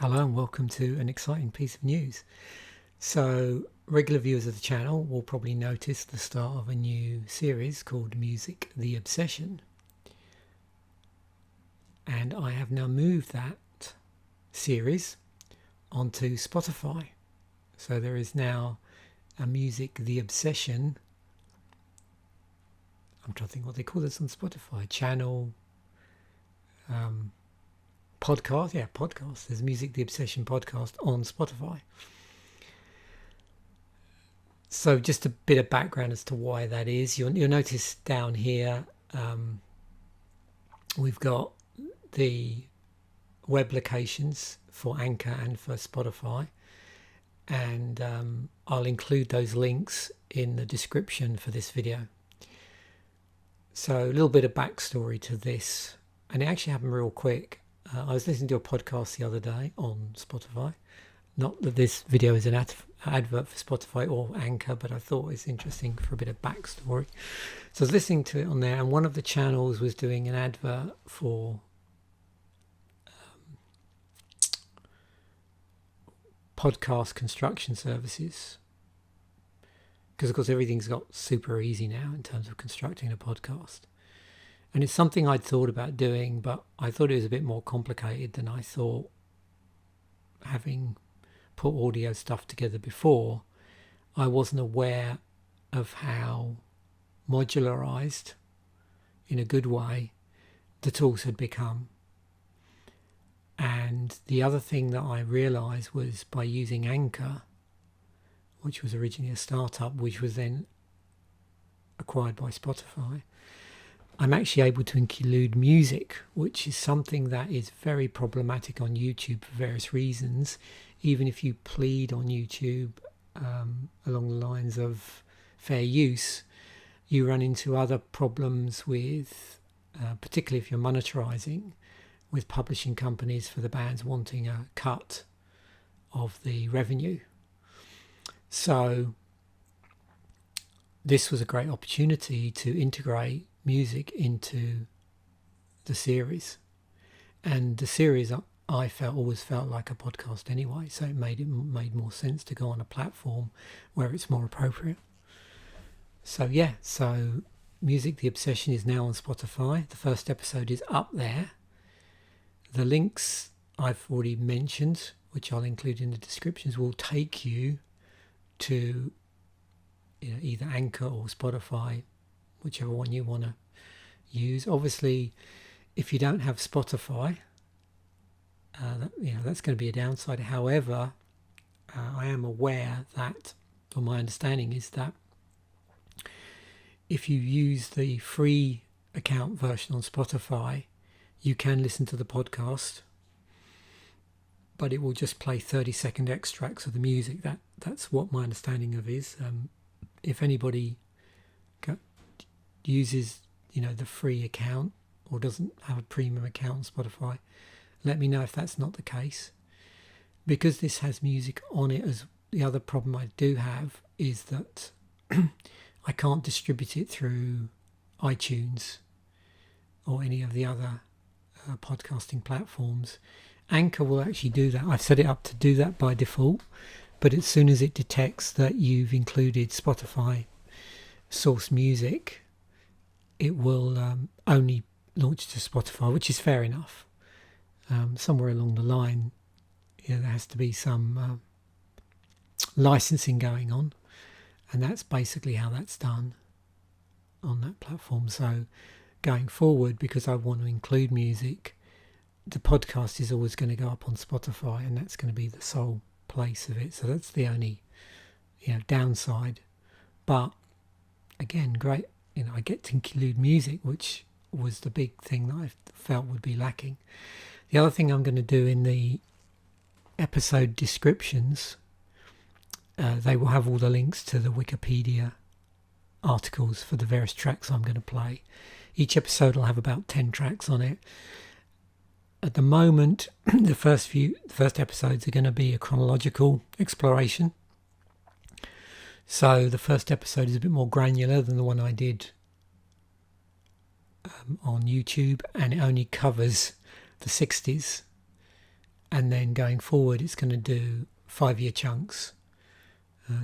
Hello and welcome to an exciting piece of news. So, regular viewers of the channel will probably notice the start of a new series called Music the Obsession. And I have now moved that series onto Spotify. So there is now a Music the Obsession. I'm trying to think what they call this on Spotify. Channel, podcast. Yeah, podcast. There's Music the Obsession podcast on Spotify. So just a bit of background as to why that is. You'll notice down here we've got the web locations for Anchor and for Spotify, and I'll include those links in the description for this video. So a little bit of backstory to this, and it actually happened real quick. I was listening to a podcast the other day on Spotify. Not that this video is an advert for Spotify or Anchor, but I thought it's interesting for a bit of backstory. So I was listening to it on there, and one of the channels was doing an advert for podcast construction services. Because, of course, everything's got super easy now in terms of constructing a podcast. And it's something I'd thought about doing, but I thought it was a bit more complicated than I thought, having put audio stuff together before. I wasn't aware of how modularized, in a good way, the tools had become. And the other thing that I realized was by using Anchor, which was originally a startup, which was then acquired by Spotify, I'm actually able to include music, which is something that is very problematic on YouTube for various reasons. Even if you plead on YouTube along the lines of fair use, you run into other problems with, particularly if you're monetizing, with publishing companies for the bands wanting a cut of the revenue. So this was a great opportunity to integrate music into the series, and the series I always felt like a podcast anyway, so it made more sense to go on a platform where it's more appropriate. So Music the Obsession is now on Spotify. The first episode is up there. The links I've already mentioned, which I'll include in the descriptions, will take you to either Anchor or Spotify, whichever one you want to use. Obviously, if you don't have Spotify, that's going to be a downside. However, I am aware that, or my understanding is that, if you use the free account version on Spotify, you can listen to the podcast, but it will just play 30-second extracts of the music. That's what my understanding of is. If anybody uses the free account or doesn't have a premium account on Spotify, let me know if that's not the case. Because this has music on it, as the other problem I do have is that I can't distribute it through iTunes or any of the other podcasting platforms. Anchor will actually do that. I've set it up to do that by default, but as soon as it detects that you've included Spotify source music, it will only launch to Spotify, which is fair enough. Somewhere along the line, there has to be some licensing going on, and that's basically how that's done on that platform. So going forward, because I want to include music, the podcast is always going to go up on Spotify, and that's going to be the sole place of it. So that's the only downside. But again, great, I get to include music, which was the big thing that I felt would be lacking. The other thing I'm going to do in the episode descriptions, they will have all the links to the Wikipedia articles for the various tracks I'm going to play. Each episode will have about 10 tracks on it. At the moment, the first episodes are going to be a chronological exploration. So the first episode is a bit more granular than the one I did on YouTube, and it only covers the 60s and then going forward it's going to do 5-year chunks,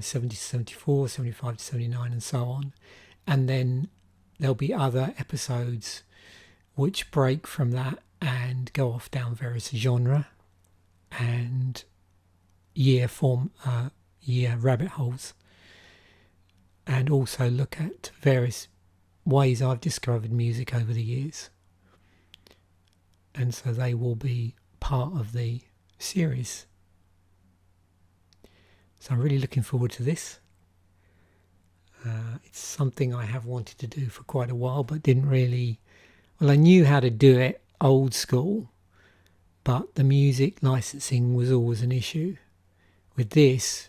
70 to 74, 75 to 79 and so on. And then there'll be other episodes which break from that and go off down various genre and year rabbit holes, and also look at various ways I've discovered music over the years. And so they will be part of the series. So I'm really looking forward to this. It's something I have wanted to do for quite a while, but didn't really... Well, I knew how to do it old school, but the music licensing was always an issue. With this,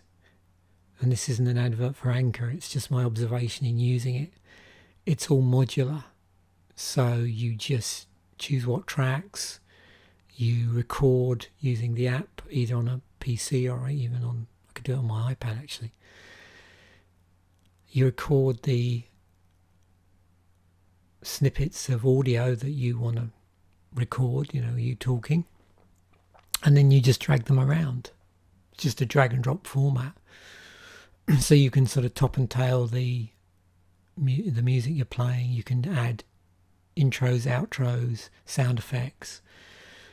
and this isn't an advert for Anchor, it's just my observation in using it, it's all modular. So you just choose what tracks, you record using the app, either on a PC or even on, I could do it on my iPad actually. You record the snippets of audio that you want to record, you talking, and then you just drag them around. It's just a drag and drop format. So you can sort of top and tail the music you're playing. You can add intros, outros, sound effects,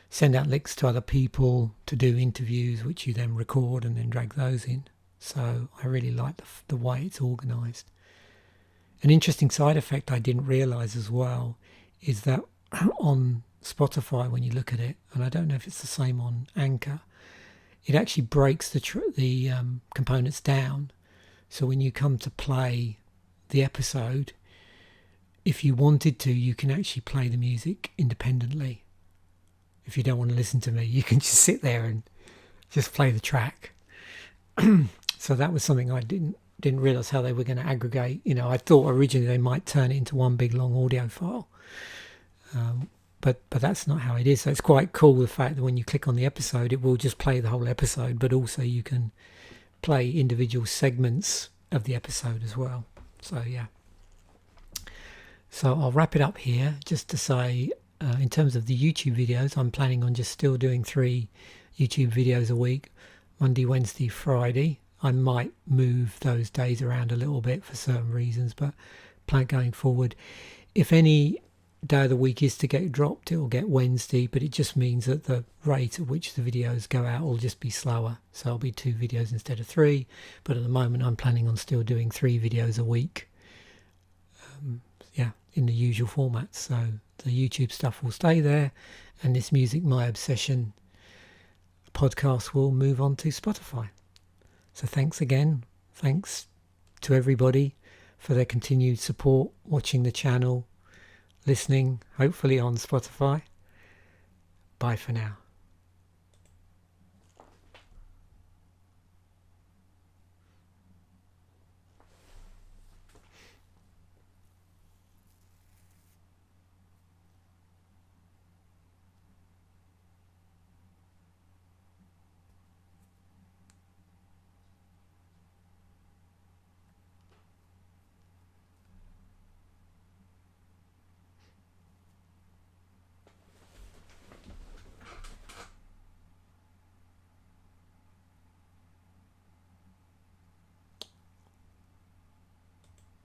send out links to other people to do interviews, which you then record and then drag those in. So I really like the way it's organised. An interesting side effect I didn't realise as well is that on Spotify, when you look at it, and I don't know if it's the same on Anchor, it actually breaks the components down. So when you come to play the episode, if you wanted to, you can actually play the music independently. If you don't want to listen to me, you can just sit there and just play the track. So that was something I didn't realise how they were going to aggregate. I thought originally they might turn it into one big long audio file. But that's not how it is. So it's quite cool, the fact that when you click on the episode, it will just play the whole episode, but also you can play individual segments of the episode as well. So yeah. So I'll wrap it up here just to say, in terms of the YouTube videos, I'm planning on just still doing 3 YouTube videos a week, Monday, Wednesday, Friday. I might move those days around a little bit for certain reasons, but plan going forward. If any day of the week is to get dropped, it will get Wednesday, but it just means that the rate at which the videos go out will just be slower. So it'll be 2 videos instead of 3, but at the moment I'm planning on still doing 3 videos a week. In the usual format. So the YouTube stuff will stay there, and this Music My Obsession podcast will move on to Spotify. So thanks again. Thanks to everybody for their continued support, watching the channel, listening, hopefully on Spotify. Bye for now.